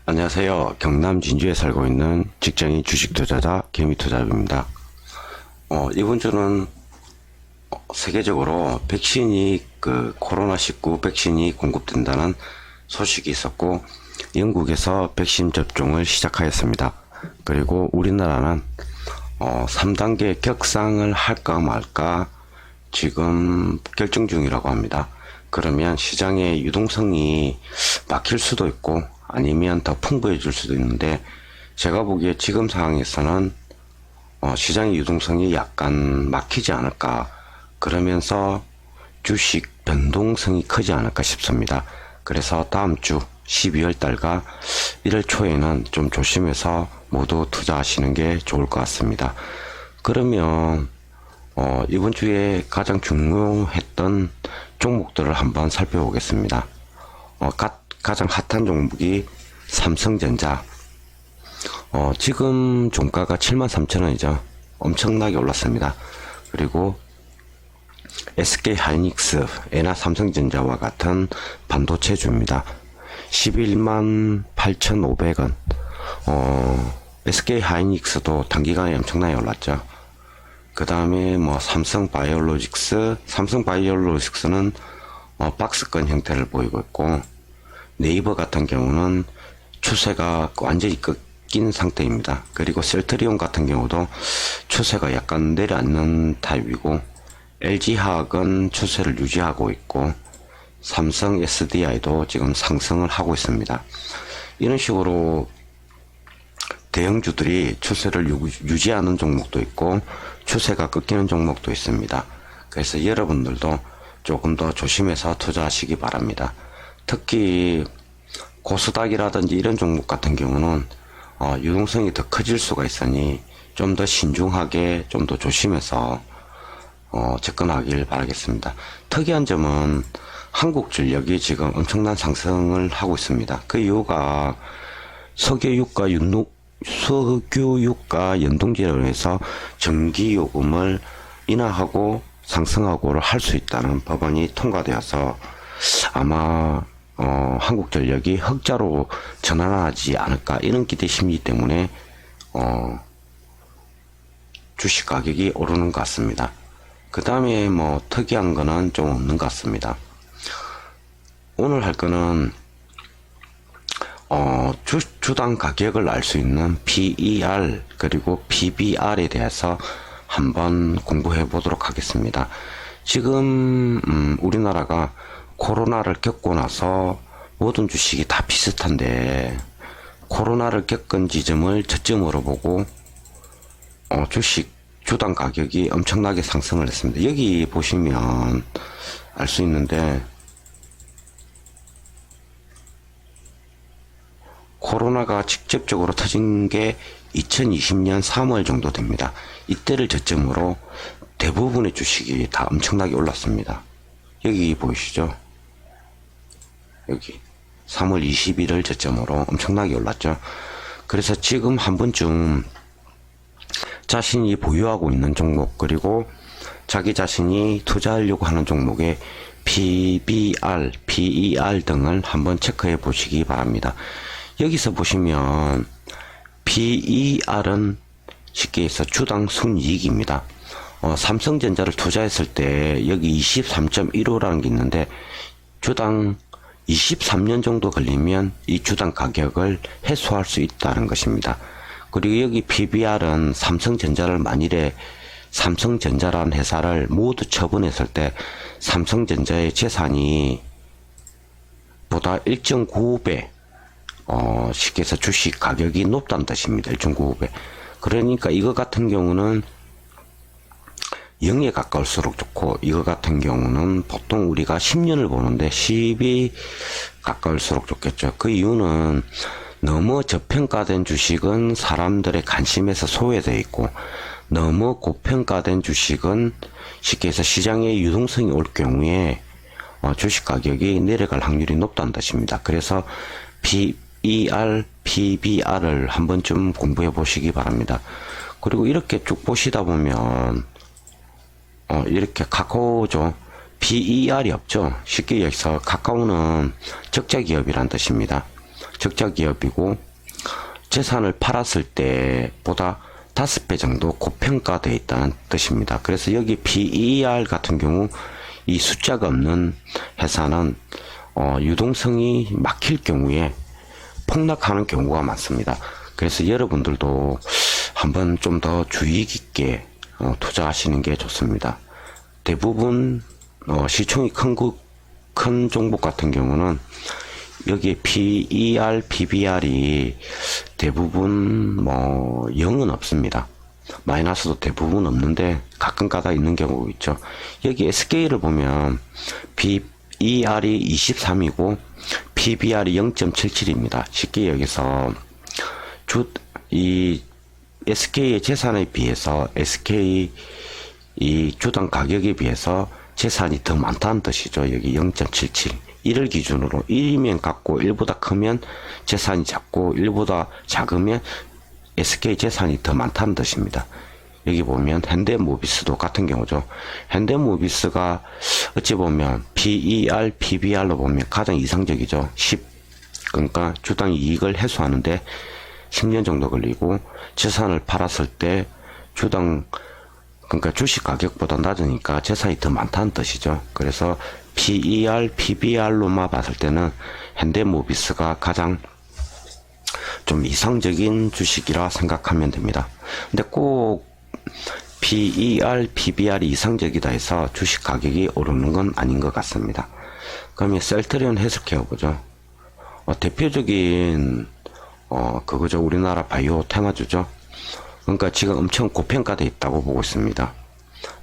안녕하세요. 경남 진주에 살고 있는 직장인 주식투자자 개미투자입니다. 이번 주는 세계적으로 백신이 코로나19 백신이 공급된다는 소식이 있었고, 영국에서 백신 접종을 시작하였습니다. 그리고 우리나라는 3단계 격상을 할까 말까 지금 결정 중이라고 합니다. 그러면 시장의 유동성이 막힐 수도 있고 아니면 더 풍부해질 수도 있는데, 제가 보기에 지금 상황에서는 시장의 유동성이 약간 막히지 않을까, 그러면서 주식 변동성이 크지 않을까 싶습니다. 그래서 다음 주 12월 달과 1월 초에는 좀 조심해서 모두 투자하시는 게 좋을 것 같습니다. 그러면 이번 주에 가장 중요했던 종목들을 한번 살펴보겠습니다. 가장 핫한 종목이 삼성전자. 지금 종가가 73,000원이죠. 엄청나게 올랐습니다. 그리고 SK하이닉스, 에나 삼성전자와 같은 반도체주입니다. 118,500원. SK하이닉스도 단기간에 엄청나게 올랐죠. 그 다음에 삼성바이오로직스는 박스권 형태를 보이고 있고, 네이버 같은 경우는 추세가 완전히 꺾인 상태입니다. 그리고 셀트리온 같은 경우도 추세가 약간 내려앉는 타입이고, LG화학은 추세를 유지하고 있고, 삼성 SDI도 지금 상승을 하고 있습니다. 이런 식으로 대형주들이 추세를 유지하는 종목도 있고 추세가 꺾이는 종목도 있습니다. 그래서 여러분들도 조금 더 조심해서 투자하시기 바랍니다. 특히 코스닥이라든지 이런 종목 같은 경우는 유동성이 더 커질 수가 있으니 좀 더 신중하게, 좀 더 조심해서 접근하길 바라겠습니다. 특이한 점은 한국전력이 지금 엄청난 상승을 하고 있습니다. 그 이유가 석유유가 연동제로 해서 전기요금을 인하하고 상승하고를 할 수 있다는 법안이 통과되어서 아마 한국전력이 흑자로 전환하지 않을까, 이런 기대 심리 때문에 주식 가격이 오르는 것 같습니다. 그 다음에 특이한 거는 좀 없는 것 같습니다. 오늘 할 거는 주당 가격을 알 수 있는 PER 그리고 PBR에 대해서 한번 공부해 보도록 하겠습니다. 지금 우리나라가 코로나를 겪고 나서 모든 주식이 다 비슷한데, 코로나를 겪은 지점을 저점으로 보고 주당 가격이 엄청나게 상승을 했습니다. 여기 보시면 알 수 있는데, 코로나가 직접적으로 터진 게 2020년 3월 정도 됩니다. 이때를 저점으로 대부분의 주식이 다 엄청나게 올랐습니다. 여기 보이시죠? 여기 3월 21일 저점으로 엄청나게 올랐죠. 그래서 지금 한 번쯤 자신이 보유하고 있는 종목, 그리고 자기 자신이 투자하려고 하는 종목의 PBR, PER 등을 한번 체크해 보시기 바랍니다. 여기서 보시면 PER은 쉽게 해서 주당 순이익입니다. 삼성전자를 투자했을 때 여기 23.15라는 게 있는데, 주당 23년 정도 걸리면 이 주당 가격을 해소할 수 있다는 것입니다. 그리고 여기 PBR은 삼성전자를 만일에 삼성전자라는 회사를 모두 처분했을 때 삼성전자의 재산이 보다 1.95배, 쉽게 해서 주식 가격이 높다는 뜻입니다. 1.95배. 그러니까 이거 같은 경우는 0에 가까울수록 좋고, 이거 같은 경우는 보통 우리가 10년을 보는데 10이 가까울수록 좋겠죠. 그 이유는 너무 저평가된 주식은 사람들의 관심에서 소외되어 있고, 너무 고평가된 주식은 쉽게 해서 시장의 유동성이 올 경우에 주식 가격이 내려갈 확률이 높다는 뜻입니다. 그래서 PER, PBR을 한 번쯤 공부해 보시기 바랍니다. 그리고 이렇게 쭉 보시다 보면 이렇게 카카오죠. PER이 없죠. 쉽게 여기서 카카오는 적자 기업이란 뜻입니다. 적자 기업이고 재산을 팔았을 때보다 5배 정도 고평가되어 있다는 뜻입니다. 그래서 여기 PER 같은 경우 이 숫자가 없는 회사는 유동성이 막힐 경우에 폭락하는 경우가 많습니다. 그래서 여러분들도 한번 좀 더 주의 깊게 투자하시는 게 좋습니다. 대부분 시총이 큰 종목 같은 경우는 여기에 PER, PBR이 대부분 0은 없습니다. 마이너스도 대부분 없는데 가끔 가다 있는 경우가 있죠. 여기 SK를 보면 PER이 23이고 PBR이 0.77입니다. 쉽게 여기서 이 SK의 재산에 비해서 SK 이 주당 가격에 비해서 재산이 더 많다는 뜻이죠. 여기 0.77. 1을 기준으로 1이면 같고 1보다 크면 재산이 작고 1보다 작으면 SK 재산이 더 많다는 뜻입니다. 여기 보면 현대모비스도 같은 경우죠. 현대모비스가 어찌 보면 PER, PBR로 보면 가장 이상적이죠. 10. 그러니까 주당 이익을 회수하는데 10년 정도 걸리고 재산을 팔았을 때 그러니까 주식 가격보다 낮으니까 재산이 더 많다는 뜻이죠. 그래서 PER, PBR로만 봤을 때는 현대모비스가 가장 좀 이상적인 주식이라 생각하면 됩니다. 근데 꼭 PER, PBR이 이상적이다 해서 주식 가격이 오르는 건 아닌 것 같습니다. 그러면 셀트리온 헬스케어 보죠. 대표적인 그거죠. 우리나라 바이오 테마주죠. 그러니까 지금 엄청 고평가돼 있다고 보고 있습니다.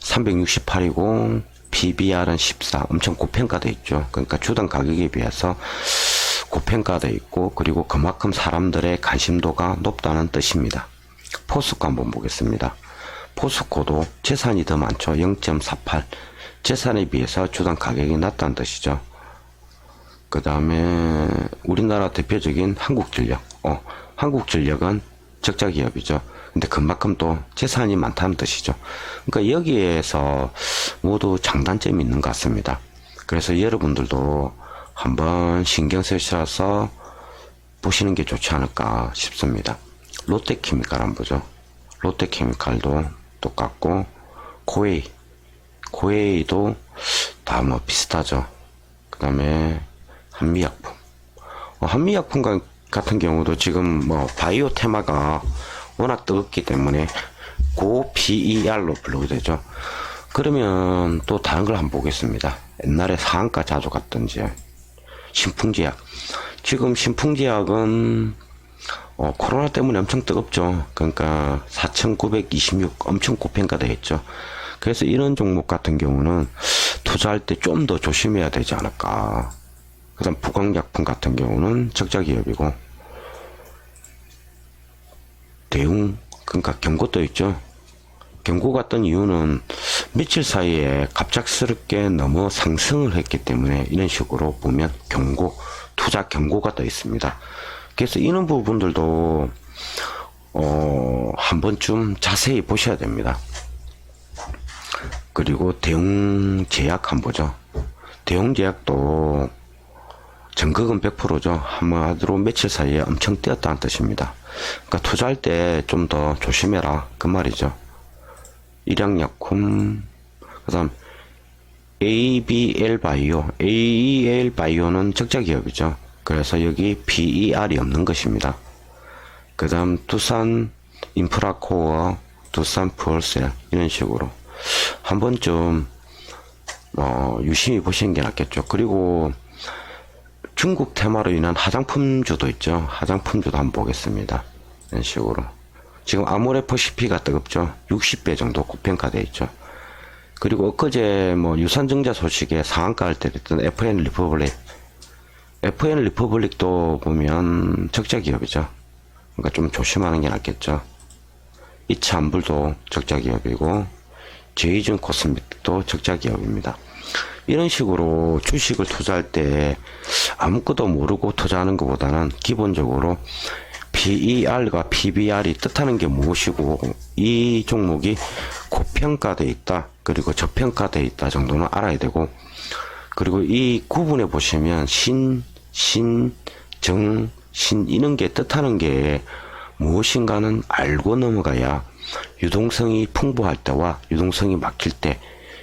368이고 PBR은 14, 엄청 고평가돼 있죠. 그러니까 주당 가격에 비해서 고평가돼 있고, 그리고 그만큼 사람들의 관심도가 높다는 뜻입니다. 포스코 한번 보겠습니다. 포스코도 재산이 더 많죠. 0.48. 재산에 비해서 주당 가격이 낮다는 뜻이죠. 그 다음에 우리나라 대표적인 한국전력. 한국전력은 적자 기업이죠. 근데 그만큼 또 재산이 많다는 뜻이죠. 그러니까 여기에서 모두 장단점이 있는 것 같습니다. 그래서 여러분들도 한번 신경 쓰셔서 보시는 게 좋지 않을까 싶습니다. 롯데케미칼 한번 보죠. 롯데케미칼도 똑같고, 코웨이도 다 비슷하죠. 그 다음에 한미약품. 한미약품 같은 경우도 지금 바이오 테마가 워낙 뜨겁기 때문에 고 PER로 부르게 되죠. 그러면 또 다른 걸 한번 보겠습니다. 옛날에 상한가 자주 갔던지 신풍제약. 지금 신풍제약은 코로나 때문에 엄청 뜨겁죠. 그러니까 4,926 엄청 고평가 되겠죠. 그래서 이런 종목 같은 경우는 투자할 때 좀 더 조심해야 되지 않을까. 그 다음 부광약품 같은 경우는 적자 기업이고, 대웅, 그러니까 경고도 있죠. 경고가 뜬 이유는 며칠 사이에 갑작스럽게 너무 상승을 했기 때문에 이런 식으로 보면 투자 경고가 떠 있습니다. 그래서 이런 부분들도 한 번쯤 자세히 보셔야 됩니다. 그리고 대웅제약 한번 보죠. 대웅제약도 전극은 100%죠. 한마디로 며칠 사이에 엄청 뛰었다는 뜻입니다. 그러니까 투자할 때 좀 더 조심해라 그 말이죠. 일양약품, 그 다음 ABL 바이오. AEL 바이오는 적자 기업이죠. 그래서 여기 PER이 없는 것입니다. 그 다음 두산 인프라코어, 두산 푸얼셀, 이런 식으로 한 번쯤 유심히 보시는 게 낫겠죠. 그리고 중국 테마로 인한 화장품주도 있죠. 화장품주도 한번 보겠습니다. 이런 식으로. 지금 아모레퍼시피가 뜨겁죠. 60배 정도 고평가되어 있죠. 그리고 엊그제 유산증자 소식에 상한가를 때렸던 FN 리퍼블릭. FN 리퍼블릭도 보면 적자 기업이죠. 그러니까 좀 조심하는 게 낫겠죠. 이차안불도 적자 기업이고, 제이준 코스메틱도 적자 기업입니다. 이런 식으로 주식을 투자할 때 아무것도 모르고 투자하는 것보다는 기본적으로 PER과 PBR이 뜻하는 게 무엇이고, 이 종목이 고평가되어 있다, 그리고 저평가되어 있다 정도는 알아야 되고, 그리고 이 구분해 보시면 정, 이런 게 뜻하는 게 무엇인가는 알고 넘어가야 유동성이 풍부할 때와 유동성이 막힐 때,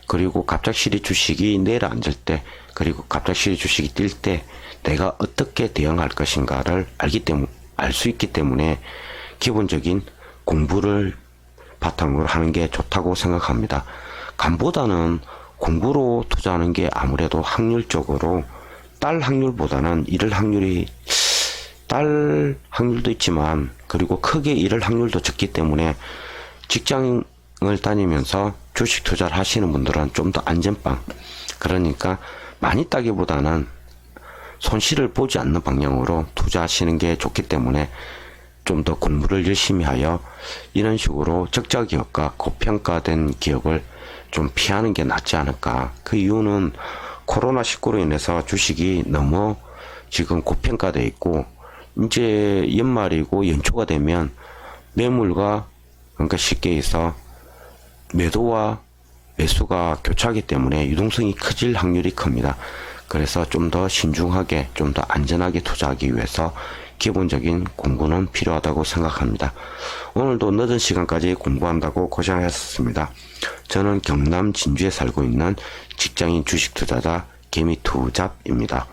그리고 갑작스레 주식이 내려앉을 때, 그리고 갑작스레 주식이 뛸 때 내가 어떻게 대응할 것인가를 알 수 있기 때문에 기본적인 공부를 바탕으로 하는 게 좋다고 생각합니다. 감보다는 공부로 투자하는 게 아무래도 확률적으로 딸 확률보다는 딸 확률도 있지만, 그리고 크게 잃을 확률도 적기 때문에 직장을 다니면서 주식 투자를 하시는 분들은 좀 더 안전빵, 그러니까 많이 따기보다는 손실을 보지 않는 방향으로 투자하시는 게 좋기 때문에 좀 더 공부를 열심히 하여 이런 식으로 적자 기업과 고평가된 기업을 좀 피하는 게 낫지 않을까. 그 이유는 코로나19로 인해서 주식이 너무 지금 고평가되어 있고, 이제 연말이고 연초가 되면 매물과, 그러니까 쉽게 해서 매도와 매수가 교차하기 때문에 유동성이 커질 확률이 큽니다. 그래서 좀 더 신중하게, 좀 더 안전하게 투자하기 위해서 기본적인 공부는 필요하다고 생각합니다. 오늘도 늦은 시간까지 공부한다고 고생하셨습니다. 저는 경남 진주에 살고 있는 직장인 주식 투자자 개미투잡입니다.